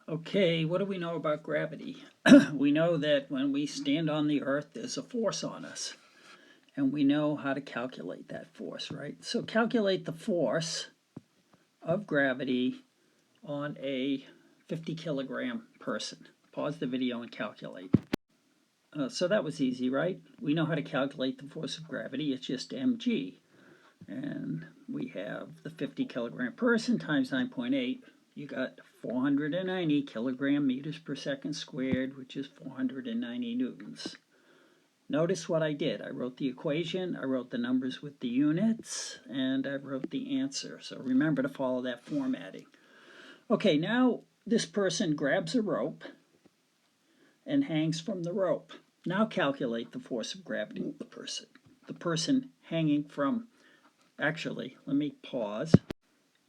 Okay, what do we know about gravity? We know that when we stand on the earth, there's a force on us. And we know how to calculate that force, right? So calculate the force of gravity on a 50 kilogram person. Pause the video and calculate. So that was easy, right? We know how to calculate the force of gravity. It's just mg. And we have the 50 kilogram person times 9.8. You got 490 kilogram meters per second squared, which is 490 newtons. Notice what I did. I wrote the equation, I wrote the numbers with the units, and I wrote the answer. So remember to follow that formatting. Okay, now this person grabs a rope and hangs from the rope. Now calculate the force of gravity of the person. The person hanging from... Actually, let me pause.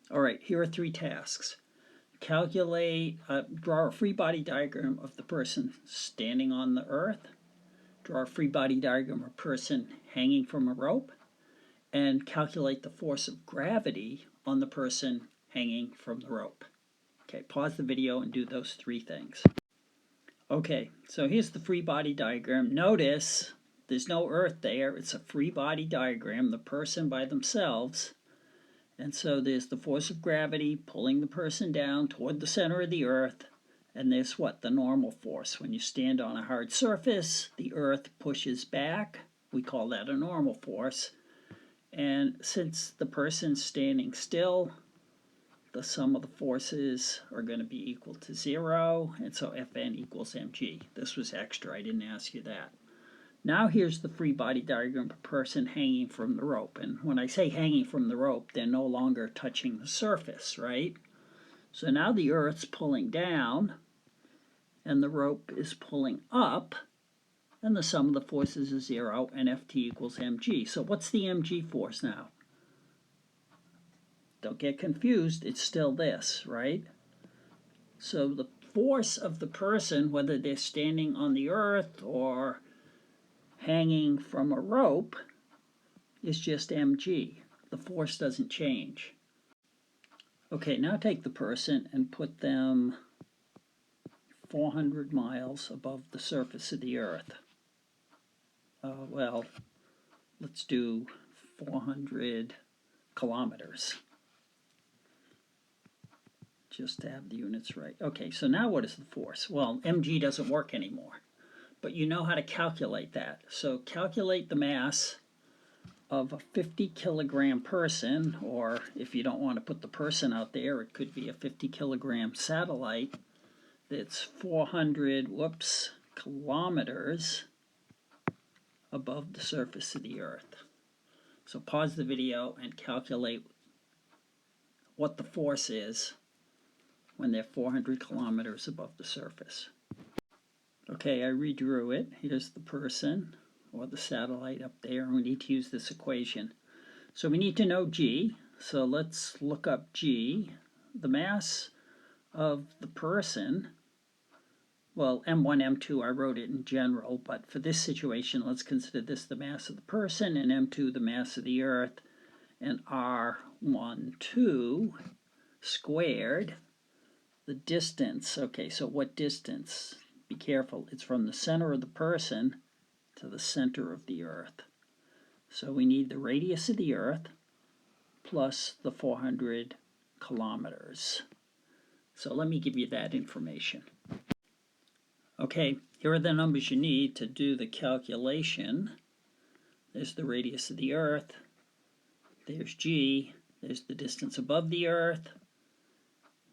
All right, here are three tasks. Calculate, draw a free body diagram of the person standing on the earth. Draw a free body diagram of a person hanging from a rope. And calculate the force of gravity on the person hanging from the rope. Okay, pause the video and do those three things. Okay, so here's the free body diagram. Notice there's no earth there. It's a free body diagram, the person by themselves. And so there's the force of gravity pulling the person down toward the center of the earth. And there's what? The normal force. When you stand on a hard surface, the earth pushes back. We call that a normal force. And since the person's standing still, the sum of the forces are going to be equal to 0. And so Fn equals mg. This was extra. I didn't ask you that. Now here's the free body diagram of a person hanging from the rope. And when I say hanging from the rope, they're no longer touching the surface, right? So now the earth's pulling down, and the rope is pulling up, and the sum of the forces is 0, and Ft equals mg. So what's the mg force now? Don't get confused, it's still this, right? So the force of the person, whether they're standing on the earth or hanging from a rope, is just mg. The force doesn't change. Okay, now take the person and put them 400 miles above the surface of the earth. Well, let's do 400 kilometers. Just to have the units right. Okay, so now what is the force? Well, mg doesn't work anymore. But you know how to calculate that. So calculate the mass of a 50 kilogram person, or if you don't want to put the person out there, it could be a 50 kilogram satellite that's 400 kilometers above the surface of the earth. So pause the video and calculate what the force is when they're 400 kilometers above the surface. Okay, I redrew it. Here's the person or the satellite up there, and we need to use this equation. So we need to know g, so let's look up g. The mass of the person, well, m1, m2, I wrote it in general, but for this situation, let's consider this the mass of the person, and m2 the mass of the earth, and r12 squared, the distance. Okay, so what distance? Be careful, it's from the center of the person to the center of the earth. So we need the radius of the earth plus the 400 kilometers. So let me give you that information. Okay, here are the numbers you need to do the calculation. There's the radius of the earth, there's g, there's the distance above the earth.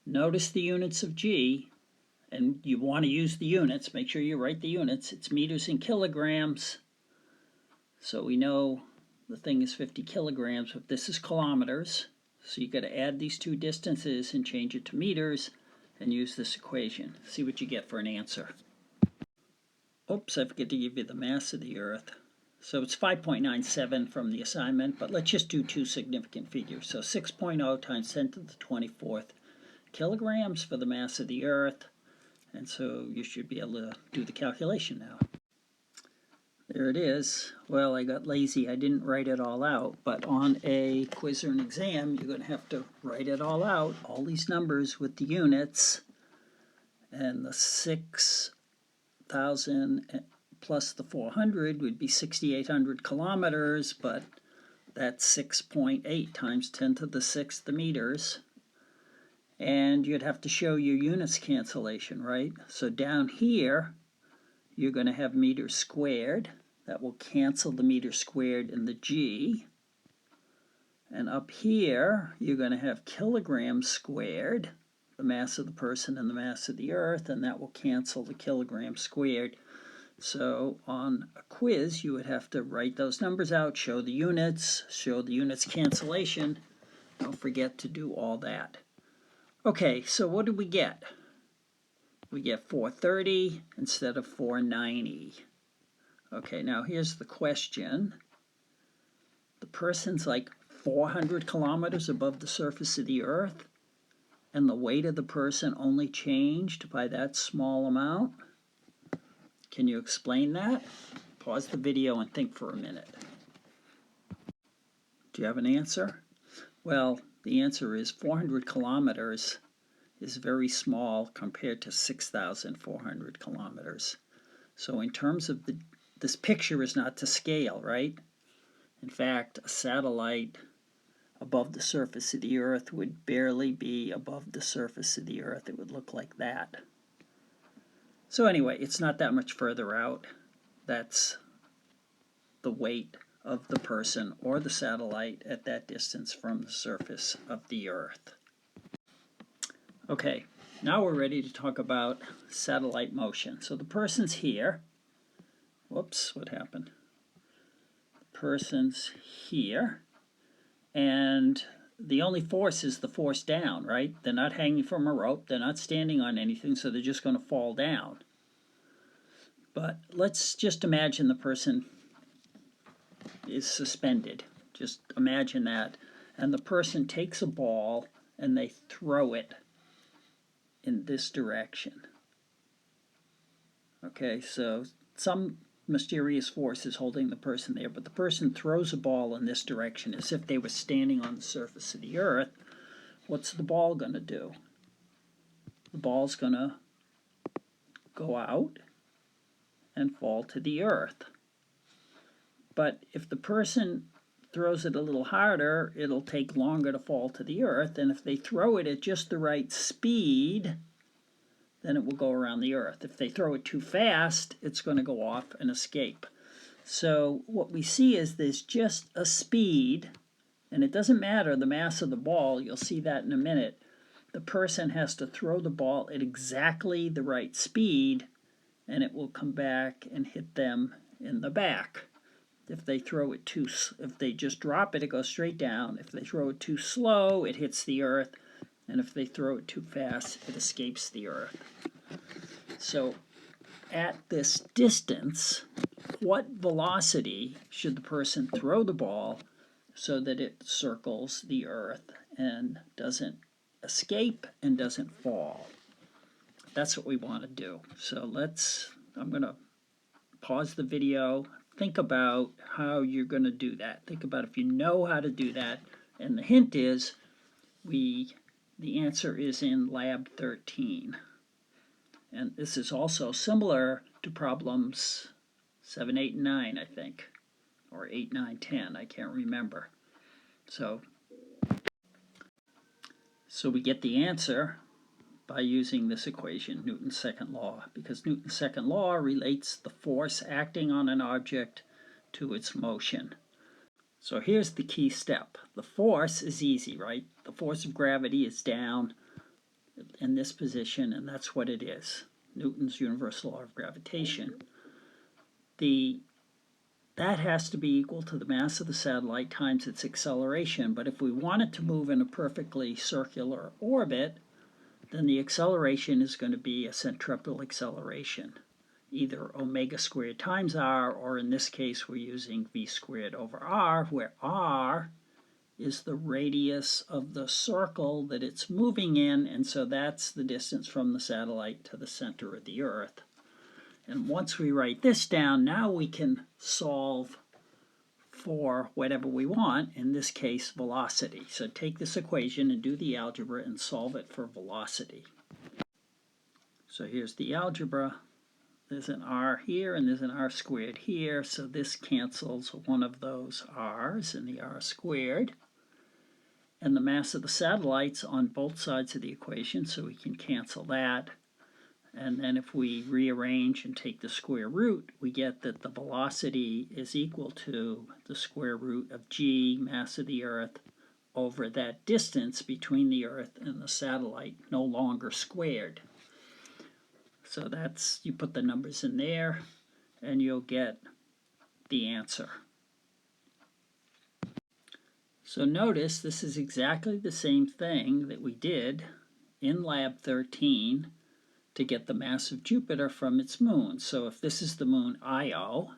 Notice the units of g. And you want to use the units, make sure you write the units. It's meters and kilograms. So we know the thing is 50 kilograms, but this is kilometers. So you've got to add these two distances and change it to meters and use this equation. See what you get for an answer. Oops, I forget to give you the mass of the Earth. So it's 5.97 from the assignment, but let's just do two significant figures. So 6.0 times 10 to the 24th kilograms for the mass of the Earth. And so you should be able to do the calculation now. There it is. Well, I got lazy. I didn't write it all out. But on a quiz or an exam, you're going to have to write it all out, all these numbers with the units. and the 6,000 plus the 400 would be 6,800 kilometers, but that's 6.8 times 10 to the 6th meters. And you'd have to show your units cancellation, right? So down here, you're going to have meters squared. That will cancel the meter squared in the G. And up here, you're going to have kilograms squared, the mass of the person and the mass of the earth, and that will cancel the kilograms squared. So on a quiz, you would have to write those numbers out, show the units cancellation. Don't forget to do all that. Okay, so what do we get? We get 430 instead of 490. Okay, now here's the question. The person's like 400 kilometers above the surface of the Earth, and the weight of the person only changed by that small amount. Can you explain that? Pause the video and think for a minute. Do you have an answer? Well, the answer is 400 kilometers is very small compared to 6,400 kilometers. So in terms of this picture is not to scale, right? In fact, a satellite above the surface of the Earth would barely be above the surface of the Earth. It would look like that. So anyway, it's not that much further out. That's the weight of the person or the satellite at that distance from the surface of the Earth. Okay, now we're ready to talk about satellite motion. So the person's here. Whoops, what happened? The person's here. And the only force is the force down, right? They're not hanging from a rope. They're not standing on anything, so they're just going to fall down. But let's just imagine the person is suspended. Just imagine that. And the person takes a ball and they throw it in this direction. Okay, so some mysterious force is holding the person there, but the person throws a ball in this direction as if they were standing on the surface of the Earth. What's the ball going to do? The ball's going to go out and fall to the Earth. But if the person throws it a little harder, it'll take longer to fall to the Earth, and if they throw it at just the right speed, then it will go around the Earth. If they throw it too fast, it's going to go off and escape. So what we see is there's just a speed, and it doesn't matter the mass of the ball. You'll see that in a minute. The person has to throw the ball at exactly the right speed, and it will come back and hit them in the back. If they throw it if they just drop it, it goes straight down. If they throw it too slow, it hits the Earth. And if they throw it too fast, it escapes the Earth. So at this distance, what velocity should the person throw the ball so that it circles the Earth and doesn't escape and doesn't fall? That's what we want to do. So I'm going to pause the video. Think about how you're going to do that. Think about if you know how to do that. And the hint is the answer is in Lab 13. And this is also similar to problems 7, 8, and 9, I think. Or 8, 9, 10, I can't remember. So we get the answer by using this equation, Newton's second law, because Newton's second law relates the force acting on an object to its motion. So here's the key step. The force is easy, right? The force of gravity is down in this position, and that's what it is. Newton's universal law of gravitation. That has to be equal to the mass of the satellite times its acceleration, but if we want it to move in a perfectly circular orbit, then the acceleration is going to be a centripetal acceleration, either omega squared times r, or in this case we're using v squared over r, where r is the radius of the circle that it's moving in, and so that's the distance from the satellite to the center of the Earth. And once we write this down, now we can solve for whatever we want, in this case velocity. So take this equation and do the algebra and solve it for velocity. So here's the algebra. There's an r here and there's an r squared here, so this cancels one of those r's in the r squared. And the mass of the satellites on both sides of the equation, so we can cancel that. And then if we rearrange and take the square root, we get that the velocity is equal to the square root of g, mass of the Earth, over that distance between the Earth and the satellite, no longer squared. So that's, you put the numbers in there, and you'll get the answer. So notice this is exactly the same thing that we did in Lab 13 to get the mass of Jupiter from its moon. So if this is the moon Io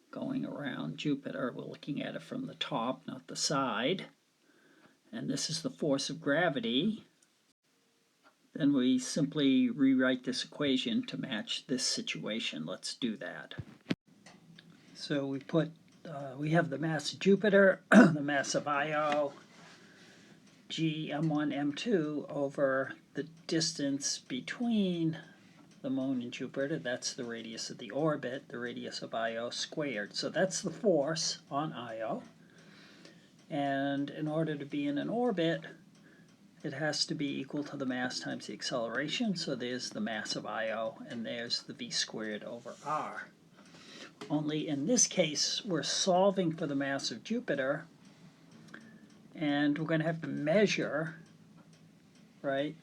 going around Jupiter, we're looking at it from the top, not the side, and this is the force of gravity, then we simply rewrite this equation to match this situation. Let's do that. So we have the mass of Jupiter, the mass of Io, g m1 m2 over the distance between the moon and Jupiter. That's the radius of the orbit, the radius of Io squared. So that's the force on Io. And in order to be in an orbit, it has to be equal to the mass times the acceleration. So there's the mass of Io, and there's the v squared over r. Only in this case, we're solving for the mass of Jupiter, and we're going to have to measure, right,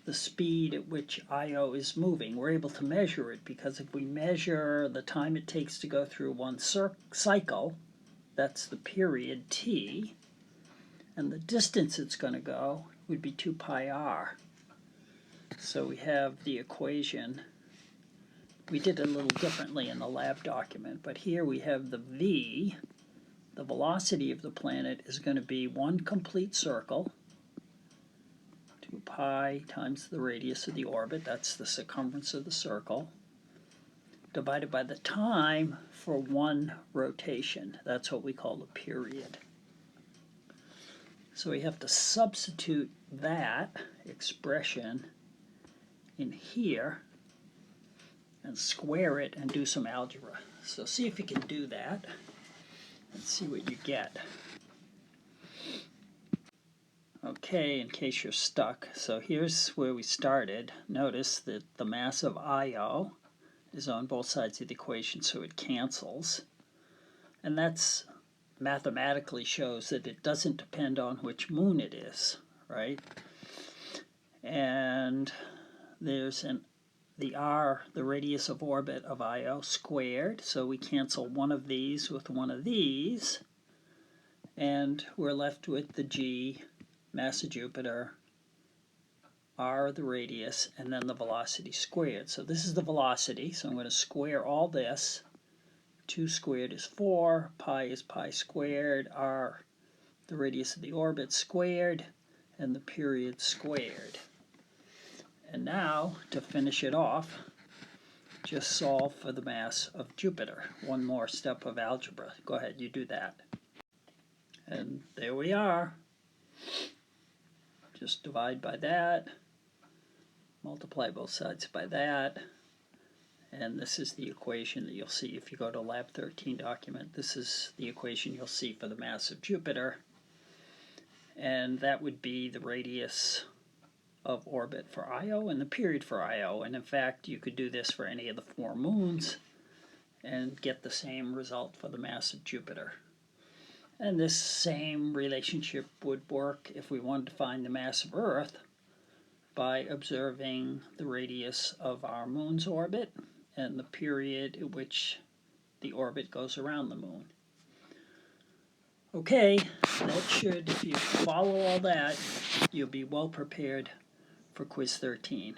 the speed at which Io is moving. We're able to measure it because if we measure the time it takes to go through one cycle, that's the period t, and the distance it's going to go would be 2 pi r. So we have the equation. We did it a little differently in the lab document, but here we have the v. The velocity of the planet is going to be one complete circle, 2 pi times the radius of the orbit, that's the circumference of the circle, divided by the time for one rotation. That's what we call the period. So we have to substitute that expression in here and square it and do some algebra. So see if you can do that and see what you get. Okay, in case you're stuck, so here's where we started. Notice that the mass of Io is on both sides of the equation, so it cancels. And that's mathematically shows that it doesn't depend on which moon it is, right? And there's the r, the radius of orbit of Io squared, so we cancel one of these with one of these, and we're left with the g, mass of Jupiter, r the radius, and then the velocity squared. So this is the velocity, so I'm going to square all this. 2 squared is 4, pi is pi squared, r, the radius of the orbit squared, and the period squared. And now, to finish it off, just solve for the mass of Jupiter. One more step of algebra. Go ahead, you do that. And there we are. Just divide by that, multiply both sides by that, and this is the equation that you'll see if you go to Lab 13 document. This is the equation you'll see for the mass of Jupiter, and that would be the radius of orbit for Io and the period for Io. And in fact, you could do this for any of the 4 moons and get the same result for the mass of Jupiter. And this same relationship would work if we wanted to find the mass of Earth by observing the radius of our moon's orbit and the period at which the orbit goes around the moon. Okay, that should, if you follow all that, you'll be well prepared for quiz 13.